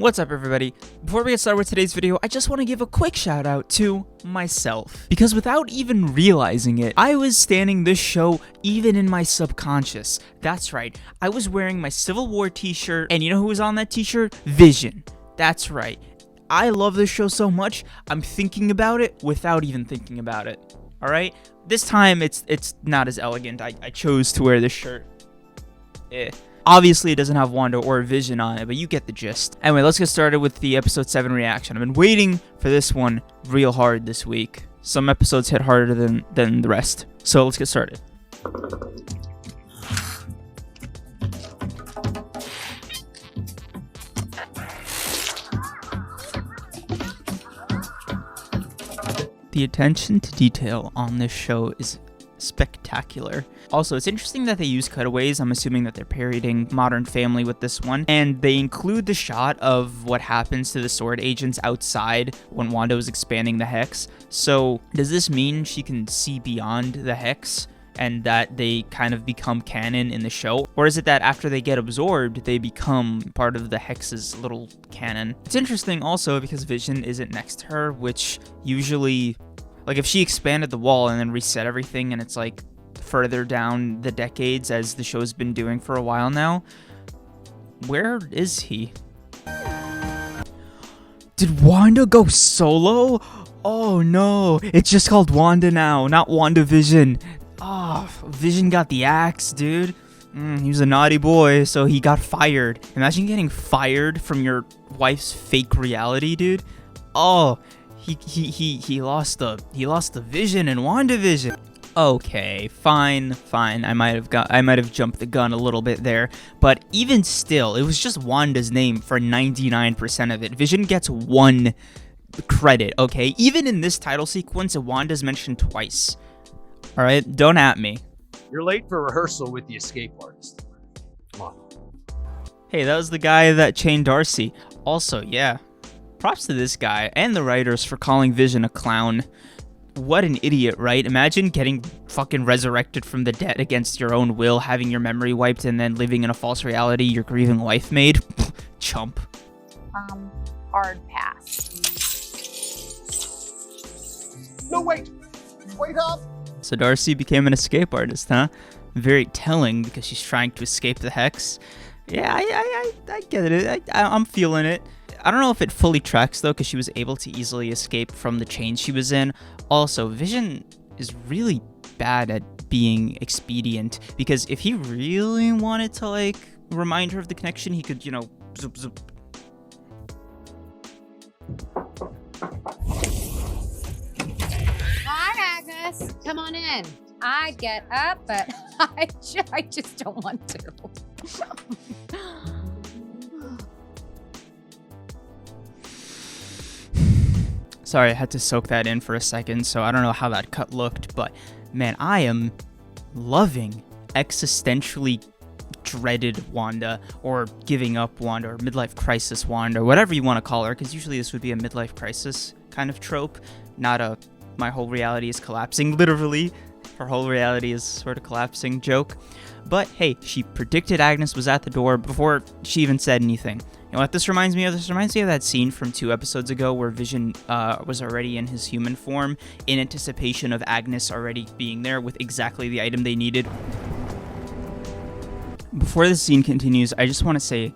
What's up, everybody? Before we get started with today's video, I just want to give a quick shout out to myself. Because without even realizing it, I was standing this show even in my subconscious. That's right, I was wearing my Civil War t-shirt, and you know who was on that t-shirt? Vision. That's right. I love this show so much, I'm thinking about it without even thinking about it. Alright? This time, it's not as elegant. I chose to wear this shirt. Obviously, it doesn't have Wanda or Vision on it, but you get the gist. Anyway, let's get started with the episode 7 reaction. I've been waiting for this one real hard this week. Some episodes hit harder than the rest. So let's get started. The attention to detail on this show is spectacular. Also, it's interesting that they use cutaways. I'm assuming that they're parodying Modern Family with this one, and they include the shot of what happens to the sword agents outside when Wanda was expanding the hex. So does this mean she can see beyond the hex and that they kind of become canon in the show? Or is it that after they get absorbed, they become part of the hex's little canon? It's interesting also because Vision isn't next to her, which usually, like, if she expanded the wall and then reset everything and it's like further down the decades as the show's been doing for a while now, where is he? Did Wanda go solo? Oh no, it's just called Wanda now, not Wandavision. Oh, Vision got the axe, dude. He was a naughty boy, so he got fired. Imagine getting fired from your wife's fake reality, dude. Oh, he lost the Vision in Wandavision. Okay, fine. I might have jumped the gun a little bit there, but even still, it was just Wanda's name for 99% of it. Vision gets one credit, okay? Even in this title sequence, Wanda's mentioned twice. All right, don't at me. You're late for rehearsal with the escape artist. Come on. Hey, that was the guy that chained Darcy. Also, yeah, props to this guy and the writers for calling Vision a clown. What an idiot, right? Imagine getting fucking resurrected from the dead against your own will, having your memory wiped, and then living in a false reality your grieving wife made. Chump. Hard pass. No, wait up! So Darcy became an escape artist, huh? Very telling because she's trying to escape the hex. Yeah, I get it. I'm feeling it. I don't know if it fully tracks, though, because she was able to easily escape from the chains she was in. Also, Vision is really bad at being expedient, because if he really wanted to, like, remind her of the connection, he could, you know, zoop, zoop. Hi, Agnes. Come on in. I get up, but I just don't want to. Sorry, I had to soak that in for a second, so I don't know how that cut looked, but man, I am loving existentially dreaded Wanda, or giving up Wanda, or midlife crisis Wanda, or whatever you want to call her, because usually this would be a midlife crisis kind of trope, not a my whole reality is collapsing, literally. Her whole reality is sort of collapsing joke. But hey, she predicted Agnes was at the door before she even said anything. You know what this reminds me of? This reminds me of that scene from 2 episodes ago where Vision was already in his human form in anticipation of Agnes already being there with exactly the item they needed. Before this scene continues, I just want to say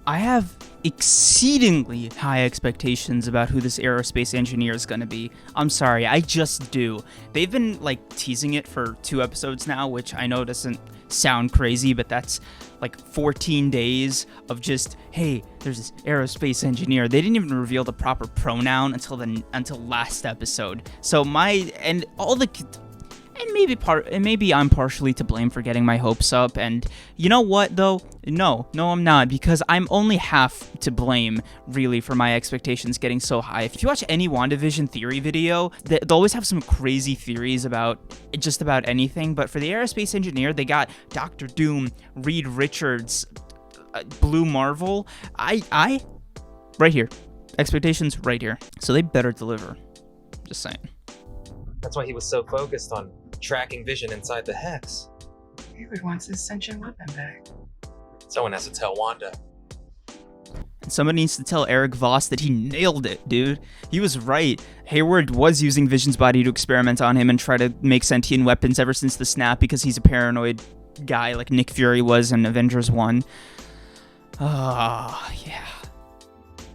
I have exceedingly high expectations about who this aerospace engineer is going to be. I'm sorry, I just do. They've been, like, teasing it for 2 episodes now, which I know doesn't sound crazy, but that's like 14 days of just, hey, there's this aerospace engineer. They didn't even reveal the proper pronoun until last episode. So maybe I'm partially to blame for getting my hopes up, and you know what, though? No, I'm not, because I'm only half to blame, really, for my expectations getting so high. If you watch any WandaVision theory video, they'll always have some crazy theories about just about anything, but for the aerospace engineer, they got Dr. Doom, Reed Richards, Blue Marvel. Right here. Expectations right here. So they better deliver. Just saying. That's why he was so focused on tracking Vision inside the hex. He wants his sentient weapon back. Someone has to tell Wanda. Somebody needs to tell Eric Voss that he nailed it, dude. He was right. Hayward was using Vision's body to experiment on him and try to make sentient weapons ever since the snap because he's a paranoid guy like Nick Fury was in Avengers 1. Oh, yeah.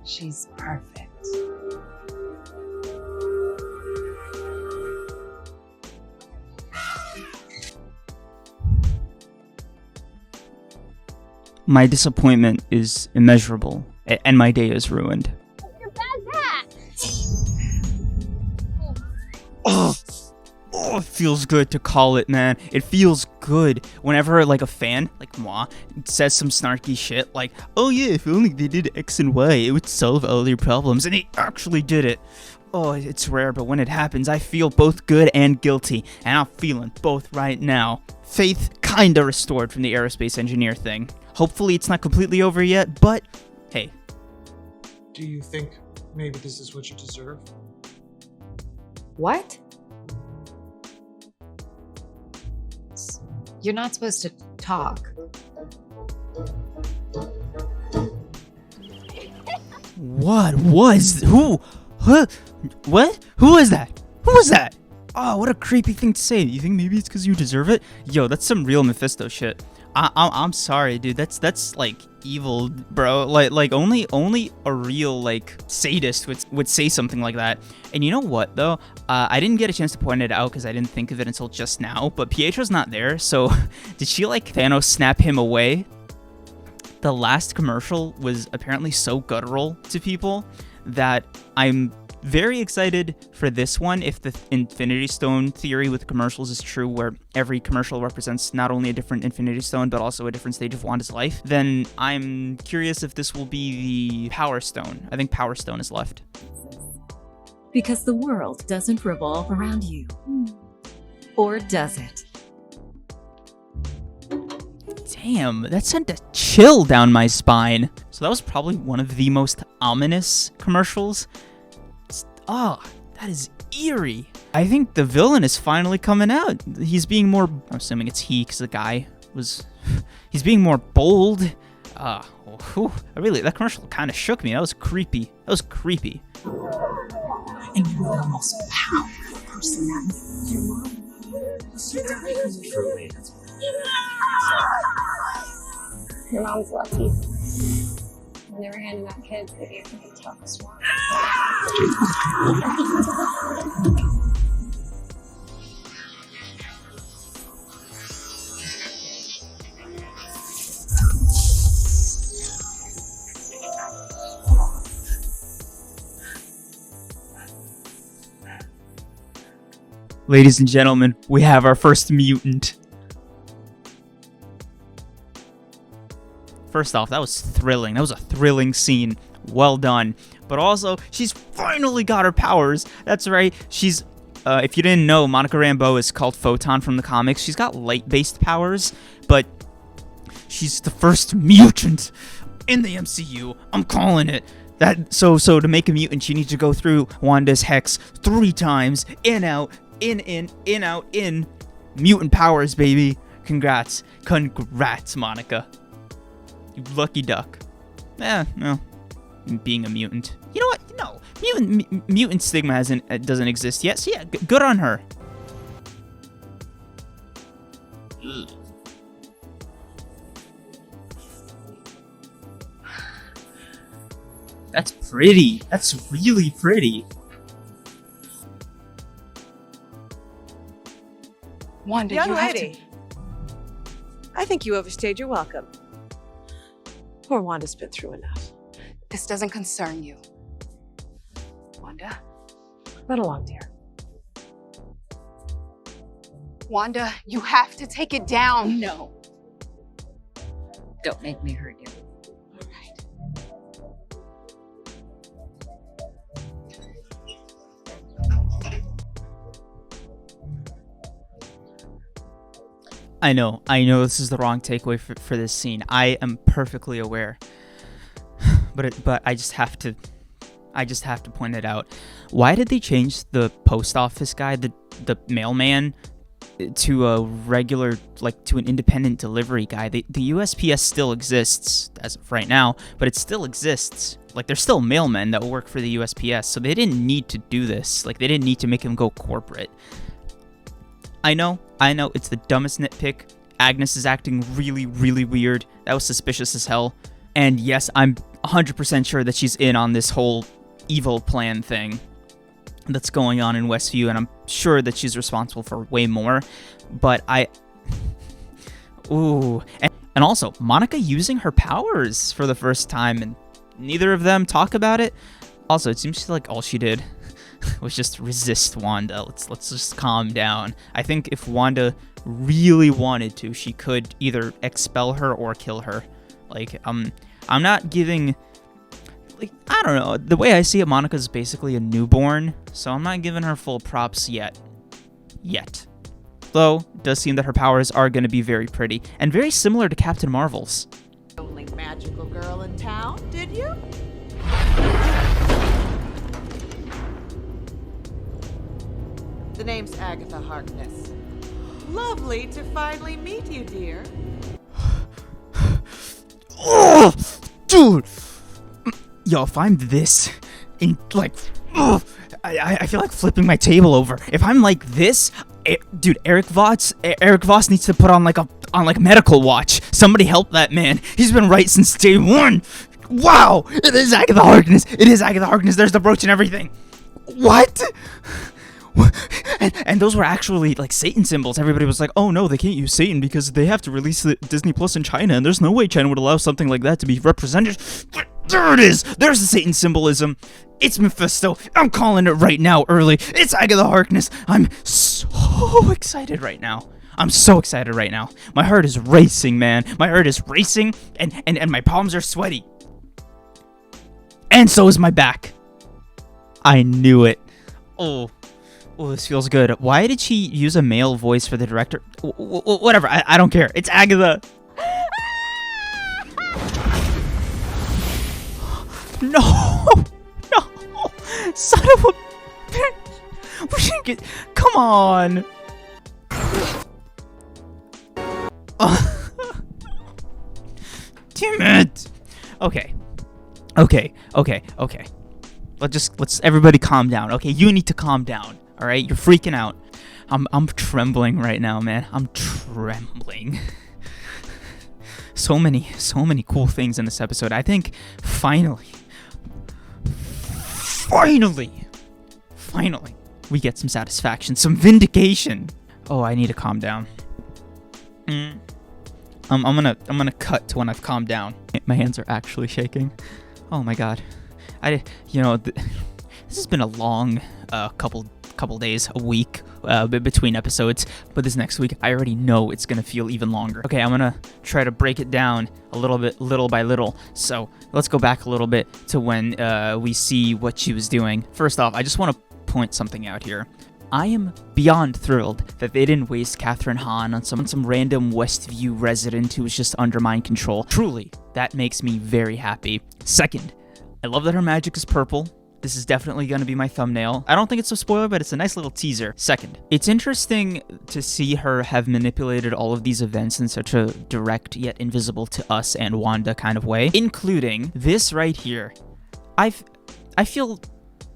She's perfect. My disappointment is immeasurable, and my day is ruined. Your bad hat. Oh, it feels good to call it, man. It feels good whenever, like, a fan, like moi, says some snarky shit, like, oh yeah, if only they did X and Y, it would solve all their problems, and he actually did it. Oh, it's rare, but when it happens, I feel both good and guilty, and I'm feeling both right now. Faith kinda restored from the Aerospace Engineer thing. Hopefully it's not completely over yet, but hey. Do you think maybe this is what you deserve? What? You're not supposed to talk. What was who? Huh? What? Who was that? Who was that? Oh, what a creepy thing to say. You think maybe it's because you deserve it? Yo, that's some real Mephisto shit. I'm sorry, dude. That's like evil, bro. Like only a real like sadist would say something like that. And you know what though? I didn't get a chance to point it out because I didn't think of it until just now. But Pietro's not there, so did she like Thanos snap him away? The last commercial was apparently so guttural to people that I'm very excited for this one. If the Infinity Stone theory with commercials is true, where every commercial represents not only a different Infinity Stone, but also a different stage of Wanda's life, then I'm curious if this will be the Power Stone. I think Power Stone is left. Because the world doesn't revolve around you. Or does it? Damn, that sent a chill down my spine. So that was probably one of the most ominous commercials. Oh, that is eerie. I think the villain is finally coming out. He's being more, I'm assuming it's he because the guy was, he's being more bold. That commercial kind of shook me. That was creepy. And you're the most powerful person that Truly. Your mom's lucky. When they were handing out kids, they gave her the toughest one. Ladies and gentlemen, we have our first mutant. First off, that was thrilling. That was a thrilling scene. Well done. But also, she's finally got her powers. That's right. She's, if you didn't know, Monica Rambeau is called Photon from the comics. She's got light-based powers, but she's the first mutant in the MCU. I'm calling it. So to make a mutant, you need to go through Wanda's hex 3 times. In, out, in, out, in. Mutant powers, baby. Congrats, Monica. You lucky duck. No. Being a mutant. You know what? No. Mutant stigma doesn't exist yet. So yeah, good on her. That's pretty. That's really pretty. Wanda, Young you have to... lady, I think you overstayed your welcome. Poor Wanda's been through enough. This doesn't concern you. Wanda? Run along, dear. Wanda, you have to take it down. No. Don't make me hurt you. All right. I know this is the wrong takeaway for this scene. I am perfectly aware. But I just have to point it out. Why did they change the post office guy, the mailman? to a regular, like to an independent delivery guy. The USPS still exists as of right now, but it still exists. Like, there's still mailmen that will work for the USPS, so they didn't need to do this. Like, they didn't need to make him go corporate. I know, it's the dumbest nitpick. Agnes is acting really, really weird. That was suspicious as hell. And yes, I'm 100% sure that she's in on this whole evil plan thing that's going on in Westview, and I'm sure that she's responsible for way more. But ooh. And also, Monica using her powers for the first time, and neither of them talk about it. Also, it seems like all she did was just resist Wanda. Let's just calm down. I think if Wanda really wanted to, she could either expel her or kill her. Like, I'm not giving, like, I don't know. The way I see it, Monica's basically a newborn, so I'm not giving her full props yet. Though, it does seem that her powers are going to be very pretty, and very similar to Captain Marvel's. Only magical girl in town, did you? The name's Agatha Harkness. Lovely to finally meet you, dear. Oh, dude! Yo, if I'm this, in like, I feel like flipping my table over. If I'm like this, dude, Eric Voss needs to put on like medical watch. Somebody help that man. He's been right since day one. Wow, it is Agatha Harkness. It is Agatha Harkness. There's the brooch and everything. What? And those were actually like Satan symbols. Everybody was like, oh no, they can't use Satan because they have to release the Disney Plus in China, and there's no way China would allow something like that to be represented. But there it is. There's the Satan symbolism. It's Mephisto. I'm calling it right now early. It's Agatha Harkness. I'm so excited right now. I'm so excited right now. My heart is racing, man. My heart is racing, and my palms are sweaty. And so is my back. I knew it. Oh, this feels good. Why did she use a male voice for the director? Whatever, I don't care. It's Agatha. No! Son of a bitch! We should get... Come on! Damn it! Okay. Let's everybody calm down. Okay, you need to calm down. All right, you're freaking out. I'm trembling right now, man. I'm trembling. So many cool things in this episode. I think finally, we get some satisfaction, some vindication. Oh, I need to calm down. I'm gonna cut to when I've calmed down. My hands are actually shaking. Oh my god. This has been a long couple days, a week between episodes, but this next week I already know it's gonna feel even longer. Okay, I'm gonna try to break it down a little bit, little by little. So let's go back a little bit to when we see what she was doing. First off, I just want to point something out here. I am beyond thrilled that they didn't waste Catherine Hahn on some random Westview resident who was just under mind control. Truly, that makes me very happy. Second, I love that her magic is purple. This is definitely going to be my thumbnail. I don't think it's a spoiler, but it's a nice little teaser. Second, it's interesting to see her have manipulated all of these events in such a direct yet invisible to us and Wanda kind of way, including this right here. I feel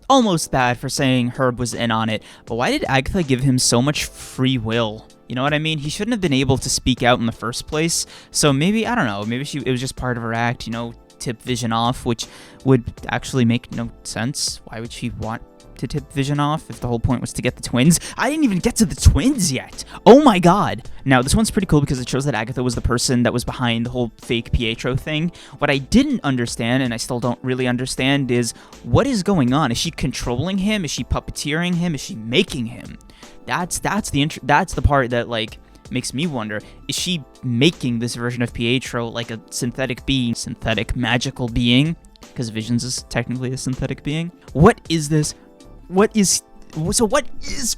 almost bad for saying Herb was in on it, but why did Agatha give him so much free will? You know what I mean? He shouldn't have been able to speak out in the first place. So maybe, I don't know, maybe it was just part of her act, tip Vision off, which would actually make no sense. Why would she want to tip Vision off if the whole point was to get the twins? I didn't even get to the twins yet. Oh my god. Now, this one's pretty cool because it shows that Agatha was the person that was behind the whole fake Pietro thing. What I didn't understand, and I still don't really understand, is what is going on? Is she controlling him? Is she puppeteering him? Is she making him? That's the part that, like, makes me wonder, is she making this version of Pietro like a synthetic magical being? Because Visions is technically a synthetic being. What is this? What is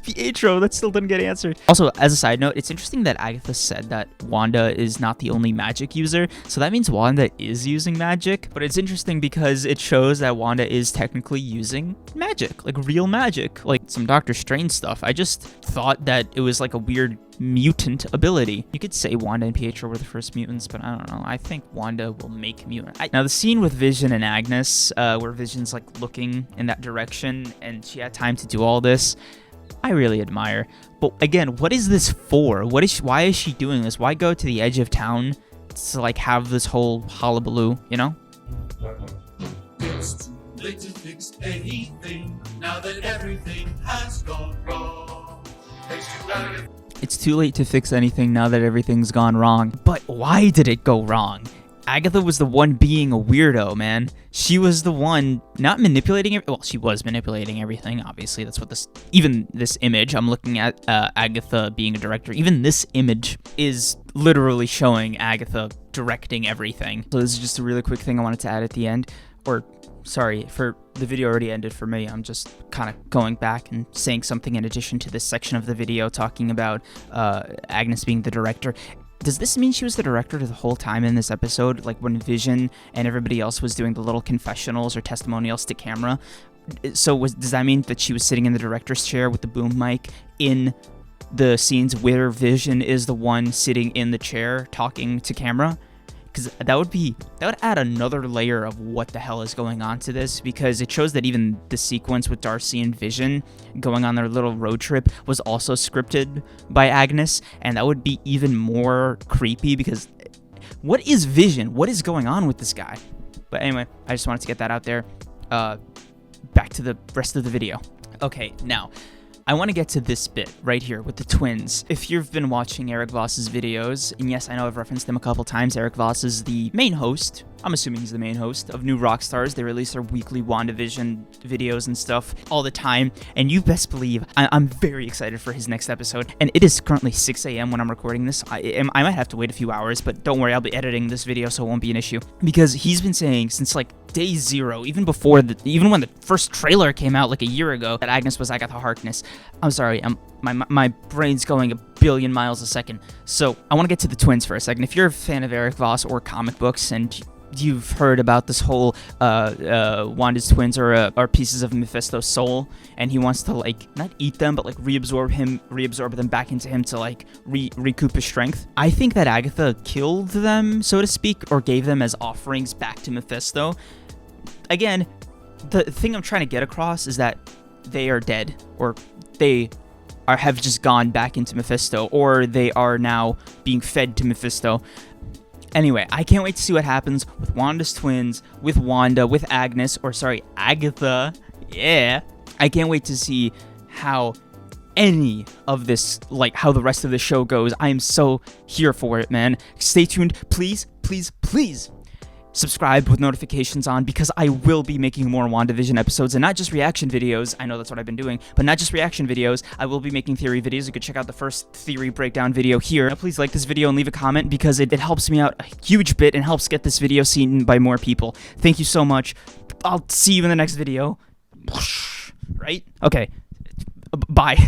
Pietro? That still didn't get answered. Also, as a side note, it's interesting that Agatha said that Wanda is not the only magic user, so that means Wanda is using magic. But it's interesting because it shows that Wanda is technically using magic, like real magic, like some Doctor Strange stuff. I just thought that it was like a weird mutant ability. You could say Wanda and Pietro were the first mutants, but I don't know. I think Wanda will make mutant. Now, the scene with Vision and Agnes, where Vision's like looking in that direction and she had time to do all this, I really admire. But again, what is this for? Why is she doing this? Why go to the edge of town to like have this whole hullabaloo, you know? It's too late to fix anything now that everything has gone wrong. It's too late to fix anything now that everything's gone wrong. But why did it go wrong? Agatha was the one being a weirdo, man. She was the one not manipulating it. Well, she was manipulating everything, obviously. That's what even this image, I'm looking at Agatha being a director. Even this image is literally showing Agatha directing everything. So this is just a really quick thing I wanted to add at the end. Or, sorry, for the video already ended for me. I'm just kind of going back and saying something in addition to this section of the video talking about Agnes being the director. Does this mean she was the director the whole time in this episode? Like when Vision and everybody else was doing the little confessionals or testimonials to camera? So does that mean that she was sitting in the director's chair with the boom mic in the scenes where Vision is the one sitting in the chair talking to camera? Because that would add another layer of what the hell is going on to this, because it shows that even the sequence with Darcy and Vision going on their little road trip was also scripted by Agnes, and that would be even more creepy, because what is Vision? What is going on with this guy? But anyway, I just wanted to get that out there. Back to the rest of the video. Okay, now I want to get to this bit right here with the twins. If you've been watching Eric Voss's videos, and yes, I know I've referenced him a couple times, Eric Voss is the main host, I'm assuming he's the main host, of New Rockstars. They release their weekly Wandavision videos and stuff all the time, and you best believe I'm very excited for his next episode. And it is currently 6 a.m. when I'm recording this. I might have to wait a few hours, but don't worry, I'll be editing this video so it won't be an issue. Because he's been saying since like day zero, even when the first trailer came out like a year ago, that Agnes was Agatha Harkness. I'm sorry, my brain's going a billion miles a second. So I want to get to the twins for a second. If you're a fan of Eric Voss or comic books and you've heard about this whole Wanda's twins are pieces of Mephisto's soul, and he wants to like not eat them but like reabsorb them back into him to like recoup his strength. I think that Agatha killed them, so to speak, or gave them as offerings back to Mephisto. Again, the thing I'm trying to get across is that they are dead, or they have just gone back into Mephisto, or they are now being fed to Mephisto. Anyway, I can't wait to see what happens with Wanda's twins, with Wanda, with Agnes, or sorry, Agatha. Yeah. I can't wait to see how any of this, like how the rest of the show goes. I am so here for it, man. Stay tuned. Please, please, please subscribe with notifications on, because I will be making more WandaVision episodes, and not just reaction videos. I know that's what I've been doing, but not just reaction videos. I will be making theory videos. You could check out the first theory breakdown video here. Now, please like this video and leave a comment, because it helps me out a huge bit and helps get this video seen by more people. Thank you so much. I'll see you in the next video. Right? Okay. Bye.